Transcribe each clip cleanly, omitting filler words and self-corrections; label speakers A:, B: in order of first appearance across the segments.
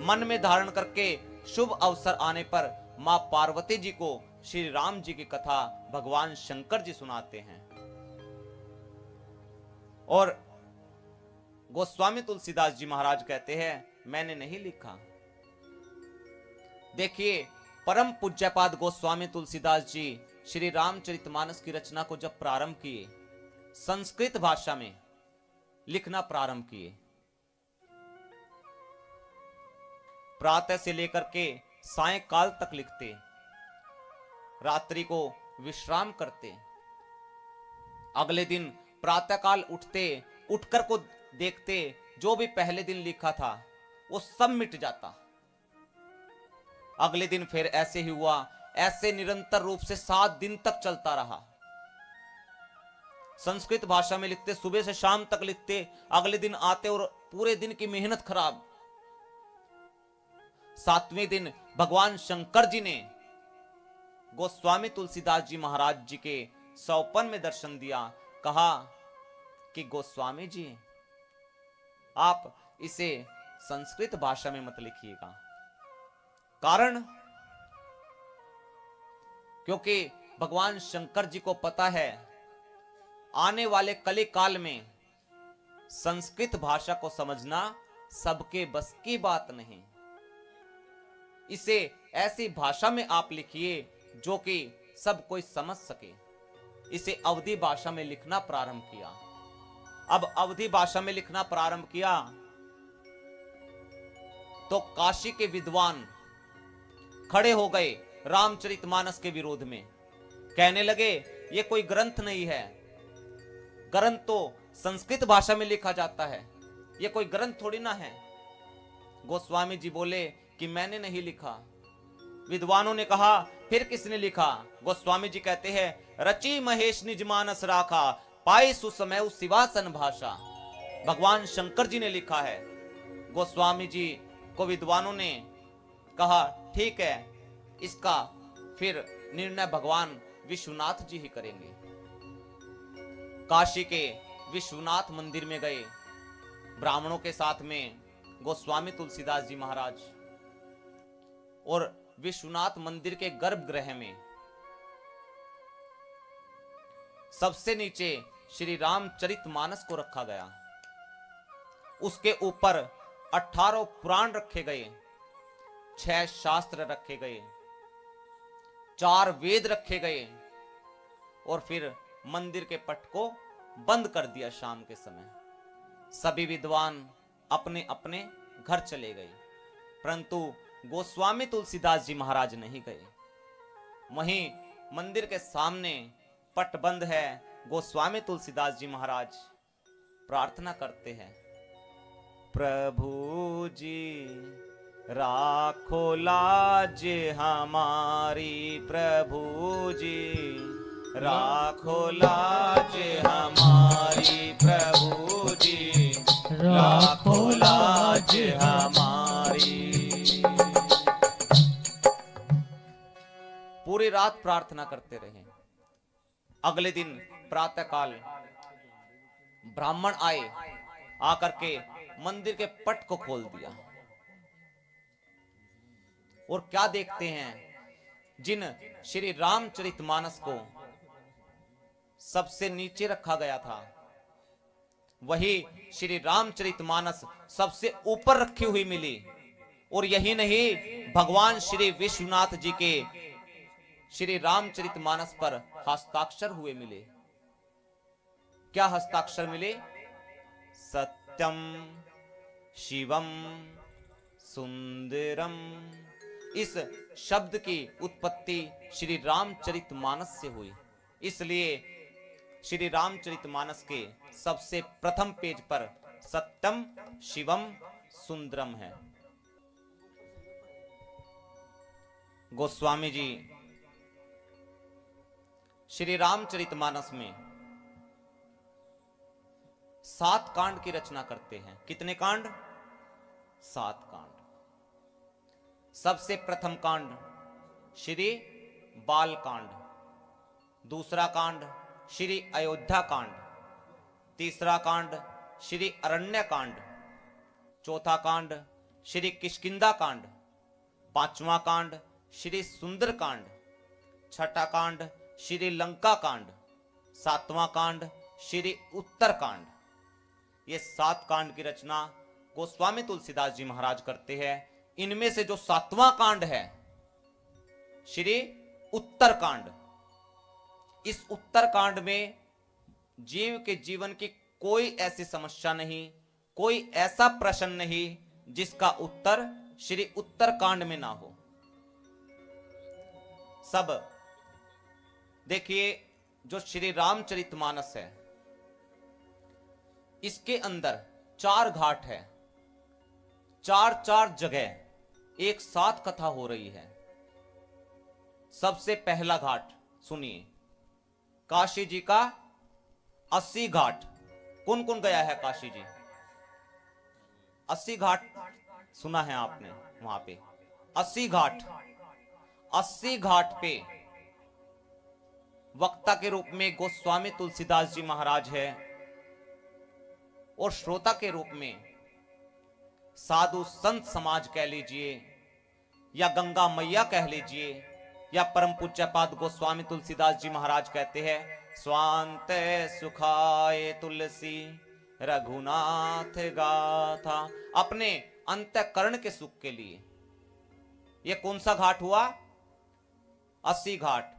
A: मन में धारण करके शुभ अवसर आने पर मां पार्वती जी को श्री राम जी की कथा भगवान शंकर जी सुनाते हैं। और गोस्वामी तुलसीदास जी महाराज कहते हैं, मैंने नहीं लिखा। देखिए, परम पूज्यपाद गोस्वामी तुलसीदास जी श्री रामचरितमानस की रचना को जब प्रारंभ किए, संस्कृत भाषा में लिखना प्रारंभ किए। प्रातः से लेकर के सायंकाल तक लिखते, रात्रि को विश्राम करते, अगले दिन प्रातःकाल उठते, उठकर को देखते, जो भी पहले दिन लिखा था वो सब मिट जाता। अगले दिन फिर ऐसे ही हुआ। ऐसे निरंतर रूप से 7 दिन तक चलता रहा। संस्कृत भाषा में लिखते, सुबह से शाम तक लिखते, अगले दिन आते और पूरे दिन की मेहनत खराब। 7वें दिन भगवान शंकर जी ने गोस्वामी तुलसीदास जी महाराज जी के सौपन में दर्शन दिया। कहा कि गोस्वामी जी, आप इसे संस्कृत भाषा में मत लिखिएगा। कारण, क्योंकि भगवान शंकर जी को पता है आने वाले कली काल में संस्कृत भाषा को समझना सबके बस की बात नहीं। इसे ऐसी भाषा में आप लिखिए जो कि सब कोई समझ सके। इसे अवधी भाषा में लिखना प्रारंभ किया। अब अवधी भाषा में लिखना प्रारंभ किया तो काशी के विद्वान खड़े हो गए रामचरितमानस के विरोध में। कहने लगे, ये कोई ग्रंथ नहीं है, ग्रंथ तो संस्कृत भाषा में लिखा जाता है, ये कोई ग्रंथ थोड़ी ना है। गोस्वामी जी बोले कि मैंने नहीं लिखा। विद्वानों ने कहा, फिर किसने लिखा? गोस्वामी जी कहते हैं, रची महेश निज मानस राखा, पाई सुसमय सिवासन भाषा। भगवान शंकर जी ने लिखा है। गोस्वामी जी को विद्वानों ने कहा, ठीक है, इसका फिर निर्णय भगवान विश्वनाथ जी ही करेंगे। काशी के विश्वनाथ मंदिर में गए, ब्राह्मणों के साथ में गोस्वामी तुलसीदास जी महाराज, और विश्वनाथ मंदिर के गर्भगृह में सबसे नीचे श्री रामचरितमानस को रखा गया। उसके ऊपर 18 पुराण रखे गए, 6 शास्त्र रखे गए, 4 वेद रखे गए, और फिर मंदिर के पट को बंद कर दिया। शाम के समय सभी विद्वान अपने अपने घर चले गए, परंतु गोस्वामी तुलसीदास जी महाराज नहीं गए। वहीं मंदिर के सामने पट बंद है। गोस्वामी तुलसीदास जी महाराज प्रार्थना करते हैं, प्रभु जी राखो लाज हमारी, प्रभु जी राखो लाज हमारी, प्रभु जी राखो लाज हमारी। पूरी रात प्रार्थना करते रहे। अगले दिन प्रातःकाल ब्राह्मण आए, आकर के मंदिर के पट को खोल दिया, और क्या देखते हैं, जिन श्री रामचरितमानस को सबसे नीचे रखा गया था, वही श्री रामचरितमानस सबसे ऊपर रखी हुई मिली। और यही नहीं, भगवान श्री विश्वनाथ जी के श्री रामचरितमानस पर हस्ताक्षर हुए मिले। क्या हस्ताक्षर मिले? सत्यम शिवम सुंदरम। इस शब्द की उत्पत्ति श्री रामचरितमानस से हुई, इसलिए श्री रामचरितमानस के सबसे प्रथम पेज पर सत्यम शिवम सुंदरम है। गोस्वामी जी श्री रामचरितमानस में 7 कांड की रचना करते हैं। कितने कांड? 7 कांड। सबसे प्रथम कांड श्री बाल कांड, दूसरा कांड श्री अयोध्या कांड, तीसरा कांड श्री अरण्य कांड, चौथा कांड श्री किष्किंधा कांड, पांचवा कांड श्री सुंदर कांड, छठा कांड श्री लंका कांड, सातवां कांड श्री उत्तर कांड। ये 7 कांड की रचना गोस्वामी तुलसीदास जी महाराज करते हैं। इनमें से जो 7वां कांड है श्री उत्तर कांड, इस उत्तर कांड में जीव के जीवन की कोई ऐसी समस्या नहीं, कोई ऐसा प्रश्न नहीं जिसका उत्तर श्री उत्तर कांड में ना हो। सब देखिए, जो श्री रामचरितमानस है इसके अंदर 4 घाट है, 4 जगह एक साथ कथा हो रही है। सबसे पहला घाट सुनिए, काशी जी का 80 घाट। कौन कौन गया है काशी जी? 80 घाट सुना है आपने वहां पे? 80 घाट, 80 घाट पे वक्ता के रूप में गोस्वामी तुलसीदास जी महाराज है और श्रोता के रूप में साधु संत समाज कह लीजिए या गंगा मैया कह लीजिए या परम पूज्यपाद गोस्वामी तुलसीदास जी महाराज कहते हैं, स्वांत सुखाए तुलसी रघुनाथ गाथा, अपने अंतःकरण के सुख के लिए। यह कौन सा घाट हुआ? 80 घाट,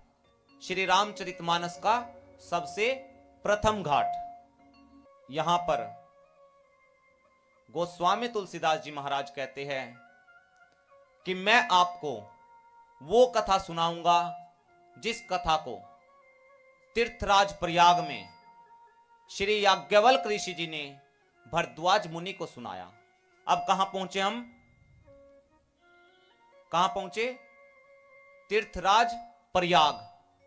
A: श्री रामचरितमानस का सबसे प्रथम घाट। यहां पर गोस्वामी तुलसीदास जी महाराज कहते हैं कि मैं आपको वो कथा सुनाऊंगा जिस कथा को तीर्थराज प्रयाग में श्री याज्ञवल्क्य ऋषि जी ने भरद्वाज मुनि को सुनाया। अब कहां पहुंचे हम? कहां पहुंचे? तीर्थराज प्रयाग,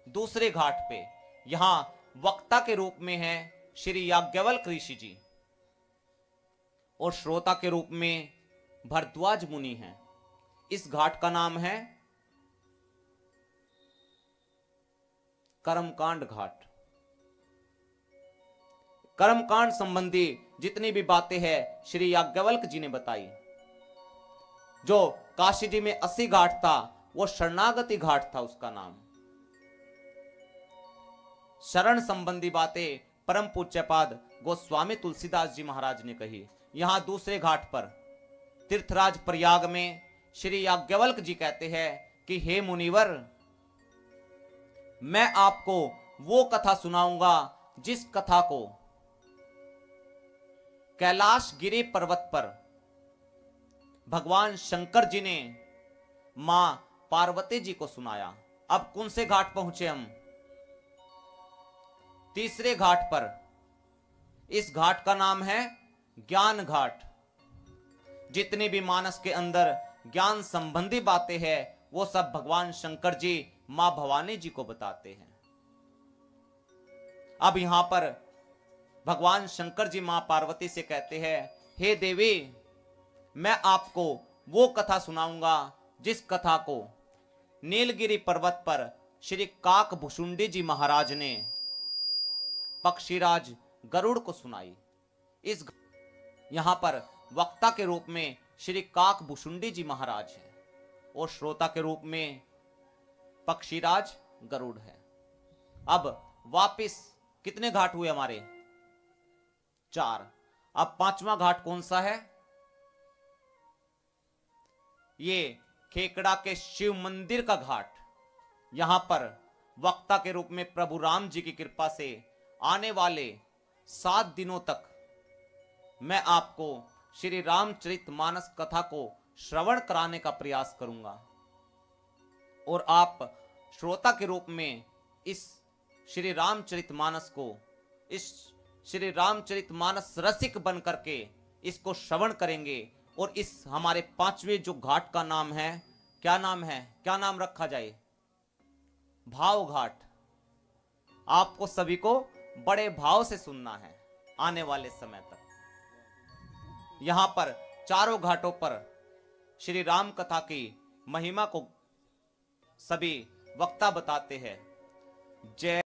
A: दूसरे घाट पे। यहां वक्ता के रूप में है श्री याज्ञवल्क्य ऋषि जी और श्रोता के रूप में भरद्वाज मुनि हैं। इस घाट का नाम है कर्मकांड घाट। कर्मकांड संबंधी जितनी भी बातें हैं श्री याज्ञवल्क्य जी ने बताई। जो काशी जी में 80 घाट था वो शरणागति घाट था, उसका नाम। शरण संबंधी बातें परम पूज्यपाद गोस्वामी तुलसीदास जी महाराज ने कही। यहां दूसरे घाट पर तीर्थराज प्रयाग में श्री याज्ञवल्क्य जी कहते हैं कि हे मुनिवर, मैं आपको वो कथा सुनाऊंगा जिस कथा को कैलाश गिरी पर्वत पर भगवान शंकर जी ने मां पार्वती जी को सुनाया। अब कौन से घाट पहुंचे हम? तीसरे घाट पर। इस घाट का नाम है ज्ञान घाट। जितनी भी मानस के अंदर ज्ञान संबंधी बातें हैं वो सब भगवान शंकर जी मां भवानी जी को बताते हैं। अब यहां पर भगवान शंकर जी मां पार्वती से कहते हैं, हे देवी, मैं आपको वो कथा सुनाऊंगा जिस कथा को नीलगिरी पर्वत पर श्री काकभुशुंडी जी महाराज ने पक्षीराज गरुड़ को सुनाई। इस यहां पर वक्ता के रूप में श्री काकभुशुंडी जी महाराज है और श्रोता के रूप में पक्षीराज गरुड़ है। अब वापिस कितने घाट हुए हमारे? 4। अब 5वां घाट कौन सा है? ये खेकड़ा के शिव मंदिर का घाट। यहां पर वक्ता के रूप में प्रभु राम जी की कृपा से आने वाले 7 दिनों तक मैं आपको श्री रामचरितमानस कथा को श्रवण कराने का प्रयास करूंगा और आप श्रोता के रूप में इस श्री रामचरितमानस को, इस श्री रामचरितमानस रसिक बन करके इसको श्रवण करेंगे। और इस हमारे 5वें जो घाट का नाम है, क्या नाम है? क्या नाम रखा जाए? भाव घाट। आपको सभी को बड़े भाव से सुनना है आने वाले समय तक। यहां पर चारों घाटों पर श्री राम कथा की महिमा को सभी वक्ता बताते हैं। जय